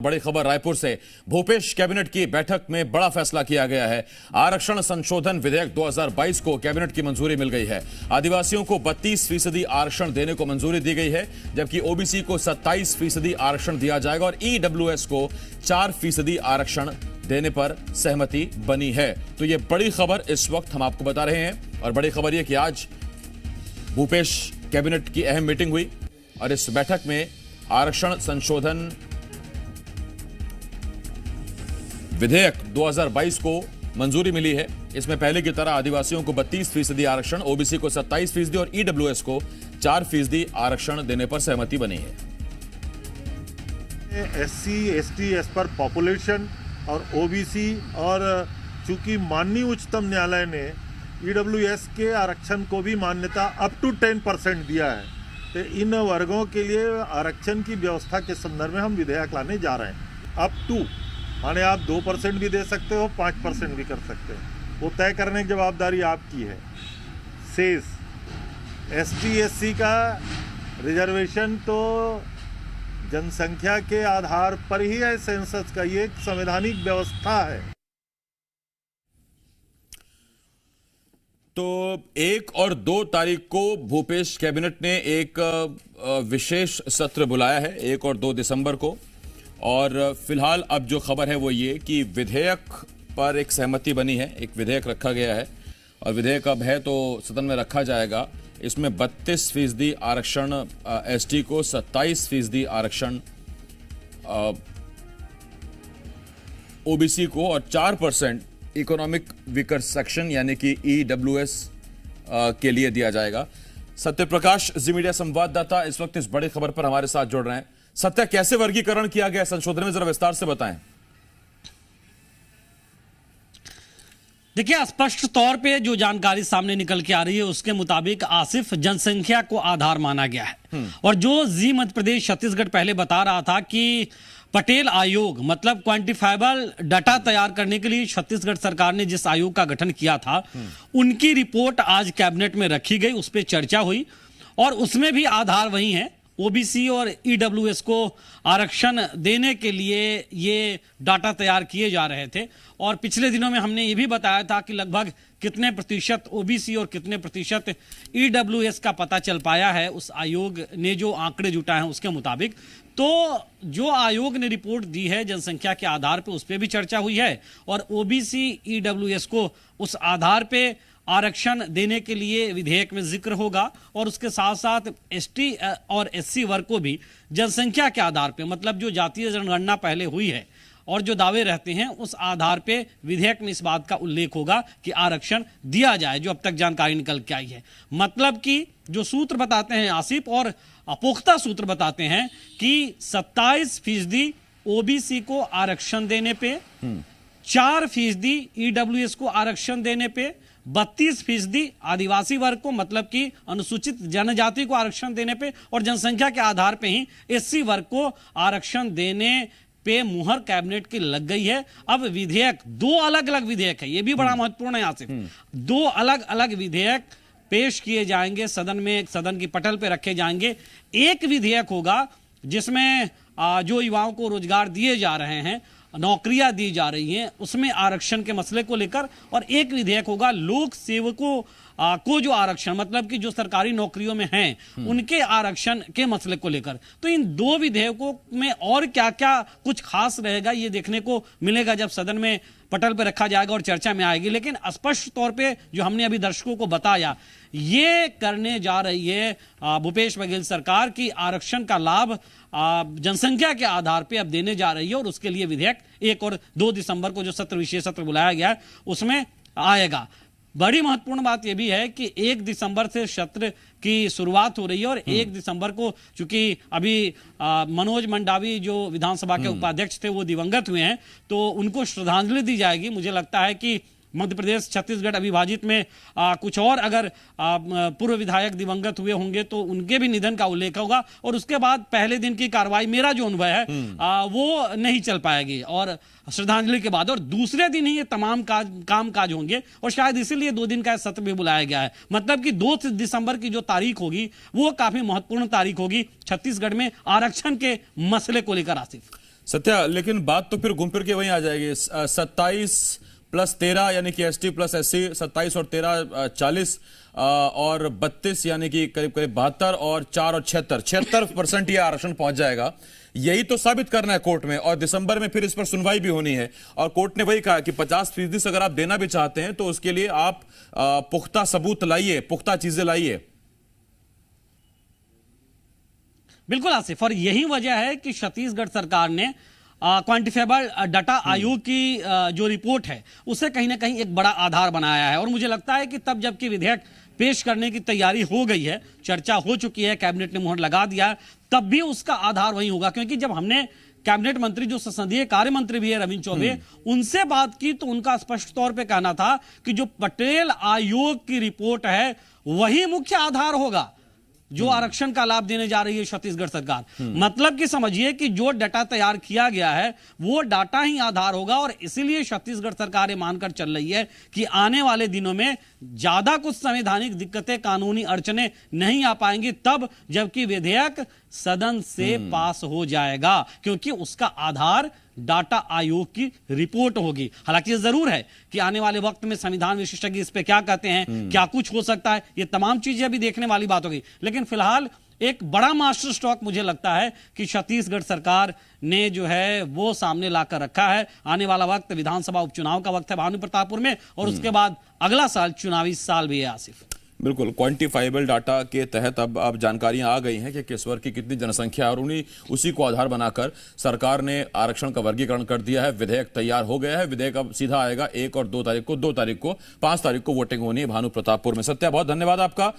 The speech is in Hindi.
बड़ी खबर रायपुर से। भूपेश कैबिनेट की बैठक में बड़ा फैसला किया गया है। आरक्षण संशोधन विधेयक 2022 को कैबिनेट की मंजूरी मिल गई है। आदिवासियों को 32% आरक्षण देने को मंजूरी दी गई है, जबकि ओबीसी को 27% आरक्षण दिया जाएगा और ईडब्ल्यूएस को 4% आरक्षण देने पर सहमति बनी है। तो यह बड़ी खबर इस वक्त हम आपको बता रहे हैं और बड़ी खबर यह कि आज भूपेश कैबिनेट की अहम मीटिंग हुई और इस बैठक में आरक्षण संशोधन विधेयक 2022 को मंजूरी मिली है। इसमें पहले की तरह आदिवासियों को 32% आरक्षण, ओबीसी को 27% और ईडब्ल्यूएस को 4% आरक्षण देने पर सहमति बनी है। SC ST as per population और ओबीसी और चूंकि माननीय उच्चतम न्यायालय ने ईडब्ल्यूएस के आरक्षण को भी मान्यता अप टू 10% दिया है, तो इन वर्गों के लिए आरक्षण की व्यवस्था के संदर्भ में हम विधेयक लाने जा रहे हैं। अप टू माने आप 2% भी दे सकते हो, 5% भी कर सकते हो, वो तय करने की जवाबदारी आपकी है। शेष एसटी एससी का रिजर्वेशन तो जनसंख्या के आधार पर ही है, सेंसस का ये एक संवैधानिक व्यवस्था है। तो 1 और 2 तारीख को भूपेश कैबिनेट ने एक विशेष सत्र बुलाया है, 1 और 2 दिसंबर को। और फिलहाल अब जो खबर है वो ये कि विधेयक पर एक सहमति बनी है, एक विधेयक रखा गया है और विधेयक अब है तो सदन में रखा जाएगा। इसमें 32% आरक्षण एसटी को, 27% आरक्षण ओबीसी को और 4% इकोनॉमिक वीकर सेक्शन यानी कि ईडब्ल्यूएस के लिए दिया जाएगा। सत्यप्रकाश जी मीडिया संवाददाता इस वक्त इस बड़ी खबर पर हमारे साथ जुड़ रहे हैं। सत्य, कैसे वर्गीकरण किया गया संशोधन में, जरा विस्तार से बताएं। देखिए, स्पष्ट तौर पे जो जानकारी सामने निकल के आ रही है उसके मुताबिक आसिफ जनसंख्या को आधार माना गया है। और जो जी मध्य प्रदेश छत्तीसगढ़ पहले बता रहा था कि पटेल आयोग मतलब क्वांटिफाइबल डाटा तैयार करने के लिए छत्तीसगढ़ सरकार ने जिस आयोग का गठन किया था, उनकी रिपोर्ट आज कैबिनेट में रखी गई, उस पर चर्चा हुई और उसमें भी आधार वही है। ओबीसी और ईडब्ल्यूएस को आरक्षण देने के लिए ये डाटा तैयार किए जा रहे थे और पिछले दिनों में हमने ये भी बताया था कि लगभग कितने प्रतिशत ओबीसी और कितने प्रतिशत ईडब्ल्यूएस का पता चल पाया है उस आयोग ने जो आंकड़े जुटाए हैं उसके मुताबिक। तो जो आयोग ने रिपोर्ट दी है जनसंख्या के आधार पर, उस पर भी चर्चा हुई है और ओबीसी ईडब्ल्यूएस को उस आधार पे आरक्षण देने के लिए विधेयक में जिक्र होगा और उसके साथ साथ एसटी और एससी वर्ग को भी जनसंख्या के आधार पे, मतलब जो जातीय जनगणना पहले हुई है और जो दावे रहते हैं उस आधार पे विधेयक में इस बात का उल्लेख होगा कि आरक्षण दिया जाए, जो अब तक जानकारी निकल के आई है। मतलब कि जो सूत्र बताते हैं आसिफ और अपुख्ता सूत्र बताते हैं कि 27% ओबीसी को आरक्षण देने पे, 4% ईडब्ल्यूएस को आरक्षण देने पे, 32% आदिवासी वर्ग को मतलब कि अनुसूचित जनजाति को आरक्षण देने पे और जनसंख्या के आधार पे ही एससी वर्ग को आरक्षण देने पे मुहर कैबिनेट की लग गई है। अब विधेयक 2 अलग अलग विधेयक है, ये भी बड़ा महत्वपूर्ण है आसिफ। 2 अलग अलग विधेयक पेश किए जाएंगे सदन में, सदन की पटल पे रखे जाएंगे। एक विधेयक होगा जिसमें जो युवाओं को रोजगार दिए जा रहे हैं, नौकरियां दी जा रही हैं, उसमें आरक्षण के मसले को लेकर, और एक विधेयक होगा लोक सेवकों को जो आरक्षण मतलब कि जो सरकारी नौकरियों में हैं उनके आरक्षण के मसले को लेकर। तो इन 2 विधेयकों में और क्या क्या कुछ खास रहेगा ये देखने को मिलेगा जब सदन में पटल पर रखा जाएगा और चर्चा में आएगी। लेकिन स्पष्ट तौर पे जो हमने अभी दर्शकों को बताया, ये करने जा रही है भूपेश बघेल सरकार की आरक्षण का लाभ जनसंख्या के आधार पे अब देने जा रही है और उसके लिए विधेयक 1 और 2 दिसंबर को जो विशेष सत्र बुलाया गया है उसमें आएगा। बड़ी महत्वपूर्ण बात यह भी है कि 1 दिसंबर से सत्र की शुरुआत हो रही है और 1 दिसंबर को चूंकि अभी मनोज मंडावी जो विधानसभा के उपाध्यक्ष थे वो दिवंगत हुए हैं, तो उनको श्रद्धांजलि दी जाएगी। मुझे लगता है कि मध्य प्रदेश छत्तीसगढ़ अविभाजित में कुछ और अगर पूर्व विधायक दिवंगत हुए होंगे तो उनके भी निधन का उल्लेख होगा और उसके बाद पहले दिन की कार्रवाई, मेरा जो अनुभव है वो नहीं चल पाएगी और श्रद्धांजलि के बाद और दूसरे दिन ही ये तमाम काम काज होंगे और शायद इसीलिए 2 दिन का सत्र भी बुलाया गया है। मतलब कि 2 दिसंबर की जो तारीख होगी वो काफी महत्वपूर्ण तारीख होगी छत्तीसगढ़ में आरक्षण के मसले को लेकर। आसिफ, सत्या, लेकिन बात तो फिर घूम फिर के वहीं आ जाएगी। 27+13 यानी कि एसटी प्लस एससी, 27 और 13 40 और 32 यानी कि करीब करीब 72 और 4 और 76% ये आरक्षण पहुंच जाएगा। यही तो साबित करना है कोर्ट में, और दिसंबर में फिर इस पर सुनवाई भी होनी है। और कोर्ट ने वही कहा कि 50% अगर आप देना भी चाहते हैं तो उसके लिए आप पुख्ता सबूत लाइए, पुख्ता चीजें लाइए। बिल्कुल आसिफ, और यही वजह है कि छत्तीसगढ़ सरकार ने क्वांटिफाइबल डाटा आयोग की जो रिपोर्ट है उसे कहीं ना कहीं एक बड़ा आधार बनाया है। और मुझे लगता है कि तब जबकि विधेयक पेश करने की तैयारी हो गई है, चर्चा हो चुकी है, कैबिनेट ने मुहर लगा दिया है, तब भी उसका आधार वही होगा। क्योंकि जब हमने कैबिनेट मंत्री जो संसदीय कार्य मंत्री भी है रविंद्र चौबे, उनसे बात की तो उनका स्पष्ट तौर पे कहना था कि जो पटेल आयोग की रिपोर्ट है वही मुख्य आधार होगा जो आरक्षण का लाभ देने जा रही है छत्तीसगढ़ सरकार। मतलब कि समझिए कि जो डाटा तैयार किया गया है वो डाटा ही आधार होगा। और इसीलिए छत्तीसगढ़ सरकार ये मानकर चल रही है कि आने वाले दिनों में ज्यादा कुछ संवैधानिक दिक्कतें, कानूनी अड़चने नहीं आ पाएंगी तब जबकि विधेयक सदन से पास हो जाएगा, क्योंकि उसका आधार डाटा आयोग की रिपोर्ट होगी। हालांकि ये जरूर है कि आने वाले वक्त में संविधान विशेषज्ञ इस पे क्या कहते हैं, क्या कुछ हो सकता है, ये तमाम चीजें अभी देखने वाली बात होगी। लेकिन फिलहाल एक बड़ा मास्टर स्ट्रोक मुझे लगता है कि छत्तीसगढ़ सरकार ने जो है वो सामने लाकर रखा है। आने वाला वक्त विधानसभा उपचुनाव का वक्त है भानु प्रतापपुर में, और उसके बाद अगला साल चुनावी साल भी है आसिफ। बिल्कुल, क्वांटिफाइबल डाटा के तहत अब जानकारियां आ गई हैं कि किस वर्ग की कितनी जनसंख्या है, और उसी को आधार बनाकर सरकार ने आरक्षण का वर्गीकरण कर दिया है। विधेयक तैयार हो गया है। विधेयक अब सीधा आएगा 1 और 2 तारीख को, 2 तारीख को, 5 तारीख को वोटिंग होनी है भानु प्रतापपुर में। सत्या, बहुत धन्यवाद आपका।